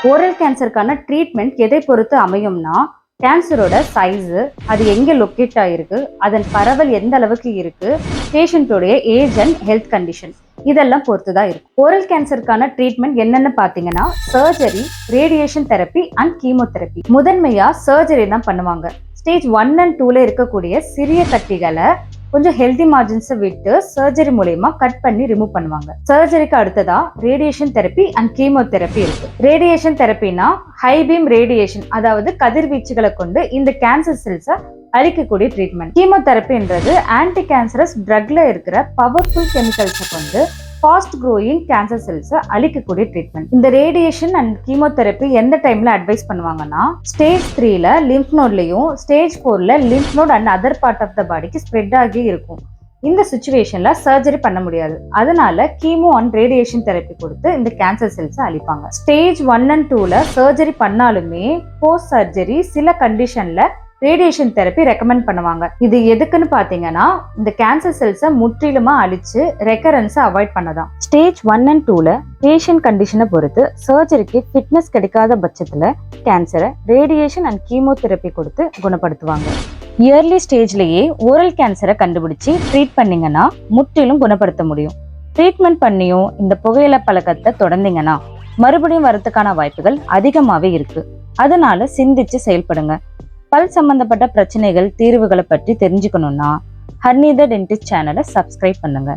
Oral கேன்சருக்கான treatment எதை பொறுத்து அமையும்னா, கேன்சரோட size, அது எங்கே லொக்கேட் ஆகிருக்கு, அதன் பரவல் எந்த அளவுக்கு இருக்கு, பேஷண்ட்டோடைய ஏஜ் அண்ட் ஹெல்த் கண்டிஷன் இதெல்லாம் பொறுத்து தான் இருக்கும். ஓரல் கேன்சருக்கான ட்ரீட்மெண்ட் என்னென்னு பார்த்தீங்கன்னா, surgery, radiation therapy and chemotherapy. முதன்மையாக சர்ஜரி தான் பண்ணுவாங்க. ஸ்டேஜ் 1 and 2ல இருக்கக்கூடிய சிறிய கட்டிகளை கொஞ்சம் ஹெல்தி மார்ஜின்ஸை விட்டு சர்ஜரி மூலமா கட் பண்ணி ரிமூவ் பண்ணுவாங்க. சர்ஜரிக்கு அடுத்ததா ரேடியேஷன் தெரப்பி அண்ட் கீமோதெரப்பி இருக்கு. ரேடியேஷன் தெரப்பினா ஹை பீம் ரேடியேஷன், அதாவது கதிர்வீச்சுகளை கொண்டு இந்த கேன்சர் செல்ஸை அழிக்கக்கூடிய ட்ரீட்மெண்ட். கீமோதெரப்பின்றது ஆன்டி கேன்சரஸ் ட்ரக்ல இருக்கிற பவர்ஃபுல் கெமிக்கல்ஸை கொண்டு ஃபாஸ்ட் க்ரோயிங் கேன்சர் செல்ஸை அழிக்கக்கூடிய ட்ரீட்மெண்ட். இந்த ரேடியேஷன் அண்ட் கீமோதெரப்பி எந்த டைம்ல அட்வைஸ் பண்ணுவாங்கன்னா, ஸ்டேஜ் 3ல லிம்ப் நோட்லயும் ஸ்டேஜ் 4ல lymph node and other part of the பாடிக்கு ஸ்ப்ரெட் ஆகி இருக்கும். இந்த சுச்சுவேஷன்ல சர்ஜரி பண்ண முடியாது. அதனால கீமோ அண்ட் ரேடியேஷன் தெரப்பி கொடுத்து இந்த கேன்சர் செல்ஸை அழிப்பாங்க. ஸ்டேஜ் 1 and 2ல சர்ஜரி பண்ணாலுமே போஸ்ட் சர்ஜரி சில கண்டிஷன்ல ரேடியேஷன் தெரப்பி ரெக்கமெண்ட் பண்ணுவாங்க. இது எதுக்குன்னு பாத்தீங்கன்னா, இந்த கேன்சர் செல்ஸை முற்றிலுமா அழிச்சு ரெக்கரன்ஸை அவாய்ட் பண்ணதான். ஸ்டேஜ் 1 and 2ல பேஷண்ட் கண்டிஷனை பொறுத்து சர்ஜரிக்கு ஃபிட்னஸ் கிடைக்காத பட்சத்துல கேன்சரை ரேடியேஷன் அண்ட் கீமோதெரப்பி கொடுத்து குணப்படுத்துவாங்க. இயர்லி ஸ்டேஜ்லயே ஓரல் கேன்சரை கண்டுபிடிச்சு ட்ரீட் பண்ணீங்கன்னா முற்றிலும் குணப்படுத்த முடியும். ட்ரீட்மெண்ட் பண்ணியும் இந்த புகையிலை பழக்கத்தை தொடர்ந்தீங்கன்னா மறுபடியும் வரதுக்கான வாய்ப்புகள் அதிகமாவே இருக்கு. அதனால சிந்திச்சு செயல்படுங்க. பல் சம்பந்தப்பட்ட பிரச்சனைகள், தீர்வுகளை பற்றி தெரிஞ்சுக்கணும்னா ஹர்னிதா டென்டிஸ்ட் சேனலை சப்ஸ்கிரைப் பண்ணுங்க.